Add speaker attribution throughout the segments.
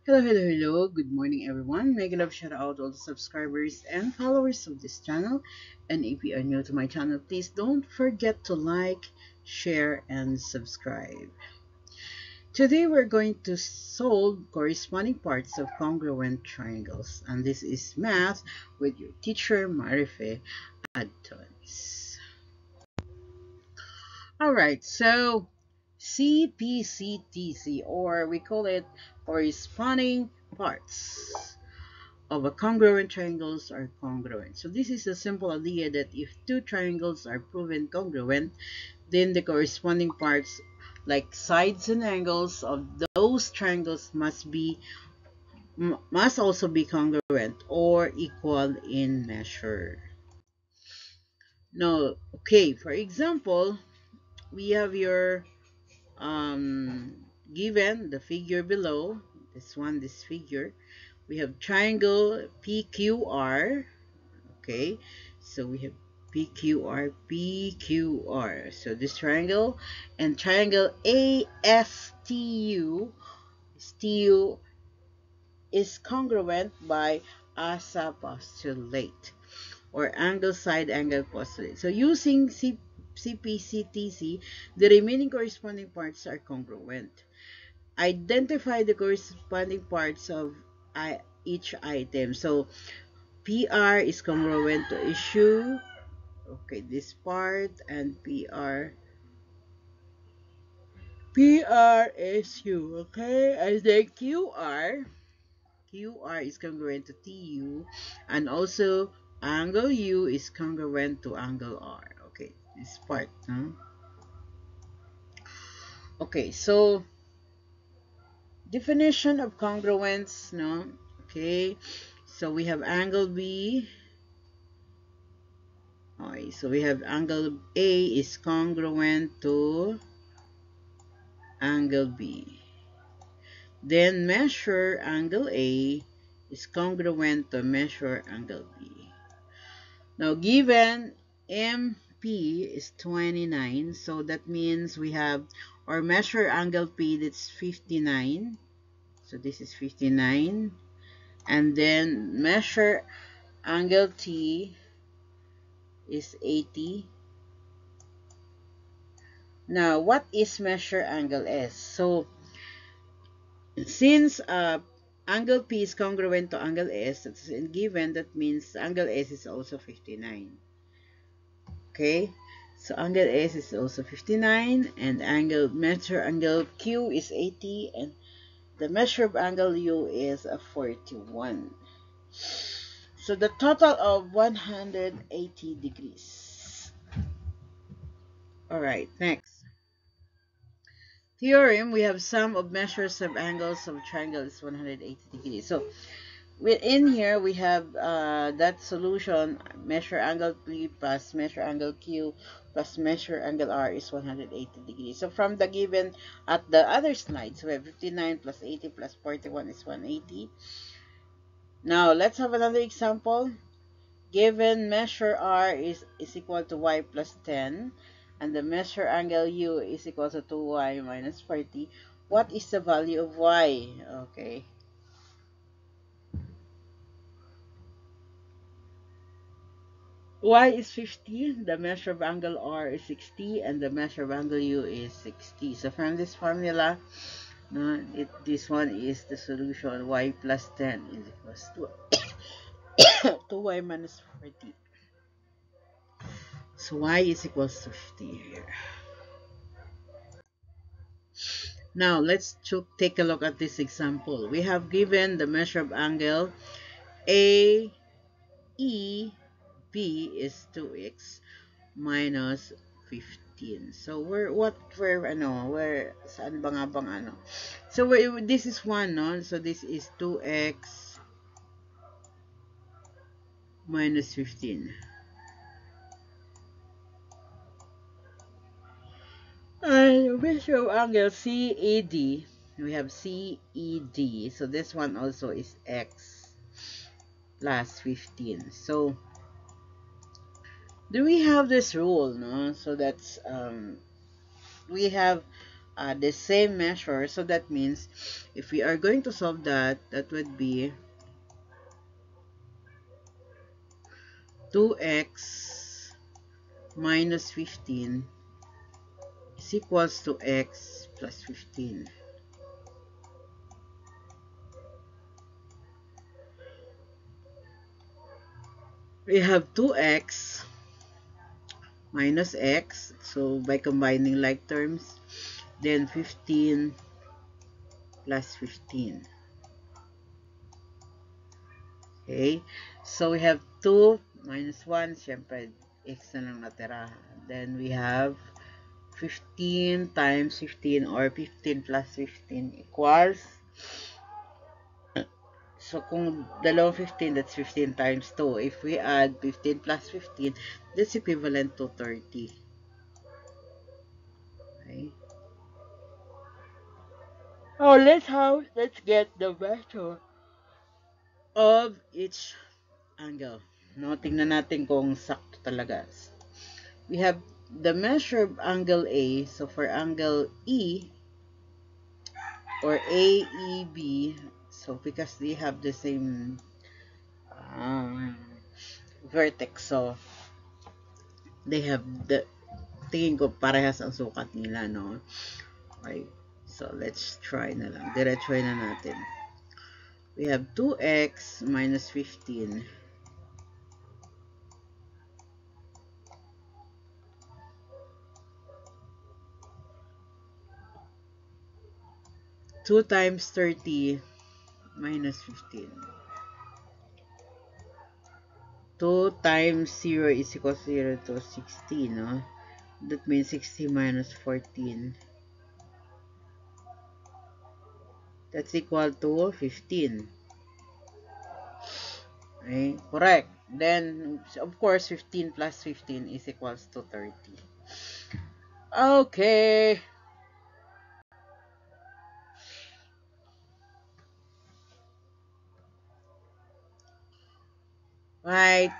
Speaker 1: Hello, hello, hello. Good morning, everyone. Mega love shout out all the subscribers and followers of this channel. And if you are new to my channel, please don't forget to like, share, and subscribe. Today, we're going to solve corresponding parts of congruent triangles. And this is math with your teacher, Marife Adtons. Alright, so CPCTC, or we call it corresponding parts of a congruent triangles are congruent. So this is a simple idea that if two triangles are proven congruent, then the corresponding parts like sides and angles of those triangles must also be congruent or equal in measure. Now, okay, for example, we have your given the figure below, this figure, we have triangle PQR. Okay, so we have PQR. So this triangle and triangle ASTU, STU is congruent by ASA postulate or angle side angle postulate. So using CPCTC, the remaining corresponding parts are congruent. Identify the corresponding parts of each item. So PR is congruent to issue. Okay, this part and PRSU. Okay, and then QR is congruent to TU, and also angle U is congruent to angle R. Okay, this part. Huh? Okay, so definition of congruence. No. Okay, so we have angle B. Okay, so we have angle A is congruent to angle B. Then measure angle A is congruent to measure angle B. Now given MP is 29, so that means we have our measure angle P, that's 59. So this is 59. And then measure angle T is 80. Now what is measure angle S? So since angle P is congruent to angle S, that's given, that means angle S is also 59. Okay, so angle S is also 59, and measure angle Q is 80, and the measure of angle U is a 41. So the total of 180 degrees. Alright, next. Theorem, we have sum of measures of angles of triangle is 180 degrees. So within here, we have that solution, measure angle P plus measure angle Q plus measure angle R is 180 degrees. So from the given at the other slide, so we have 59 plus 80 plus 41 is 180. Now, let's have another example. Given measure R is equal to Y plus 10, and the measure angle U is equal to 2Y minus 40. What is the value of Y? Okay. Y is 50, the measure of angle R is 60, and the measure of angle U is 60. So from this formula, this one is the solution. Y plus 10 is equals to 2Y minus 40. So Y is equals to 50 here. Now let's take a look at this example. We have given the measure of angle AEB is 2x minus 15. So saan ba nga bang ano? So this is 1, no? So this is 2x minus 15. And measure of angle CED, we have CED. So this one also is x plus 15. So do we have this rule, no? So that's we have the same measure. So that means if we are going to solve that, that would be 2x minus 15 is equals to x plus 15. We have 2x minus x, so by combining like terms, then 15 plus 15. Okay, so we have 2 minus 1, syempre x na lang natira. Then we have 15 times 15 or 15 plus 15 equals, so kung dalawang 15, that's 15 times 2. If we add 15 plus 15, that's equivalent to 30. Okay. Oh, let's get the measure of each angle. No, tingnan natin kung sakto talaga. We have the measure of angle A. So for angle E or AEB, so because they have the same vertex, so they have the, tingin ko parehas ang sukat nila, no? Okay, so let's try na lang. Diretsuhin na natin. We have 2x minus 15. 2 times 30 minus 15. 2 times 0 is equal to 0 to 60, no? That means 60 minus 14. That's equal to 15. Okay, correct. Then, of course, 15 plus 15 is equals to 30. Okay. Right.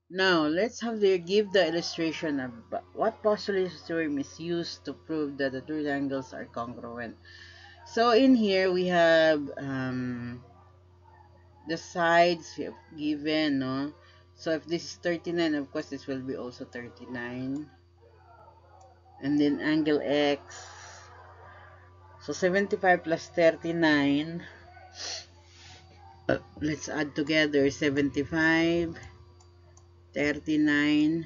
Speaker 1: Now, let's give the illustration of what postulation theorem is used to prove that the two angles are congruent. So, in here, we have the sides given, no? So, if this is 39, of course, this will be also 39. And then angle X. So, 75 plus 39. Let's add together 75, 39,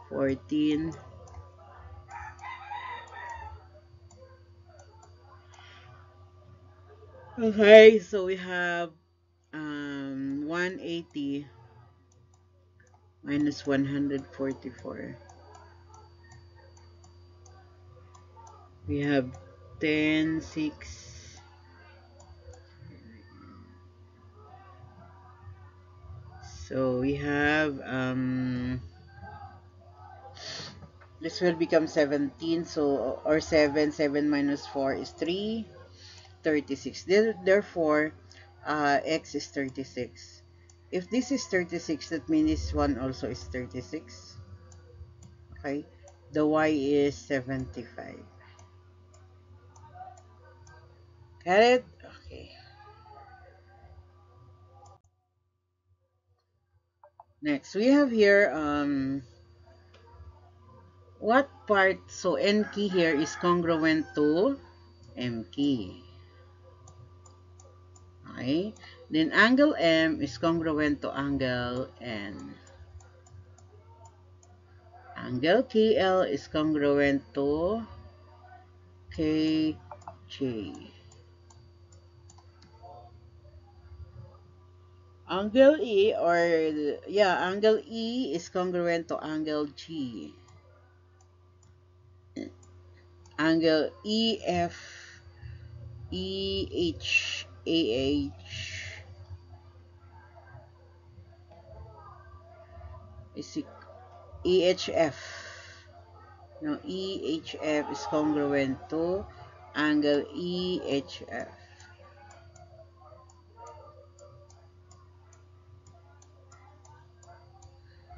Speaker 1: 14. Okay, so we have 180 minus 144. We have 10, 6. So we have this will become 17. So or 7 minus 4 is 3, 36. Therefore, x is 36. If this is 36, that means this one also is 36. Okay, the y is 75. Got it? Okay. Next, we have here what part, so n key here is congruent to m key. Okay. Then angle M is congruent to angle N. Angle KL is congruent to KJ. Angle E angle E is congruent to angle G. Angle EF EHAH is EHF. Now EHF is congruent to angle EHF.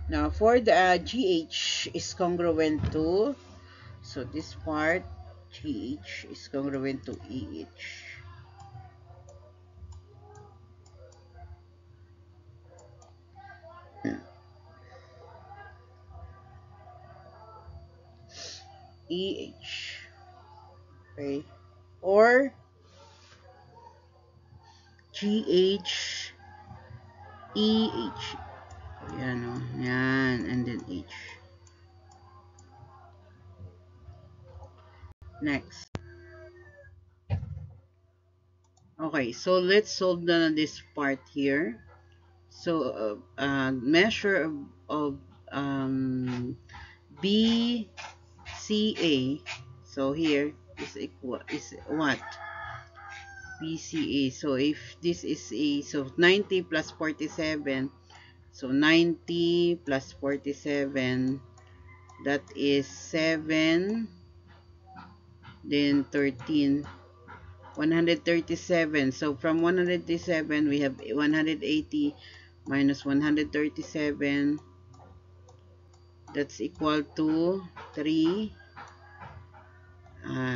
Speaker 1: Now for the GH is congruent to, so this part GH is congruent to EH. EH, okay, or GH EH. Yan o, yan, and then H. Next. Okay, so let's solve this part here. So measure of BCA. So here is equal is what? BCA. So if this is a, so 90 plus 47. So 90 plus 47, that is 7, then 13, 137. So from 137, we have 180 minus 137. That's equal to 3.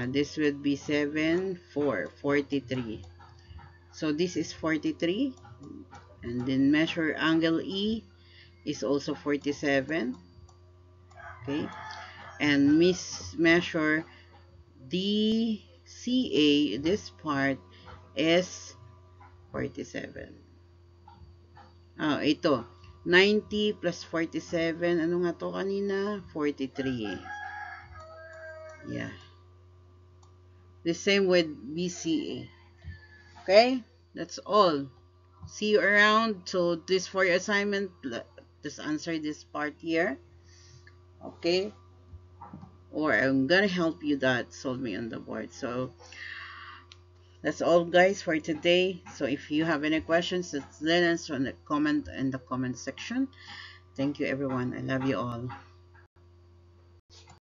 Speaker 1: This would be 7, 4, 43. So this is 43. And then measure angle E is also 47. Okay. And measure DCA, this part is 47. Ito. 90 plus 47. Ano nga to kanina? 43. Yeah. The same with BCA. Okay? That's all. See you around. So this for your assignment. Just answer this part here. Okay? Or I'm gonna help you that solve me on the board. So that's all guys for today. So if you have any questions, let us comment in the comment section. Thank you everyone. I love you all.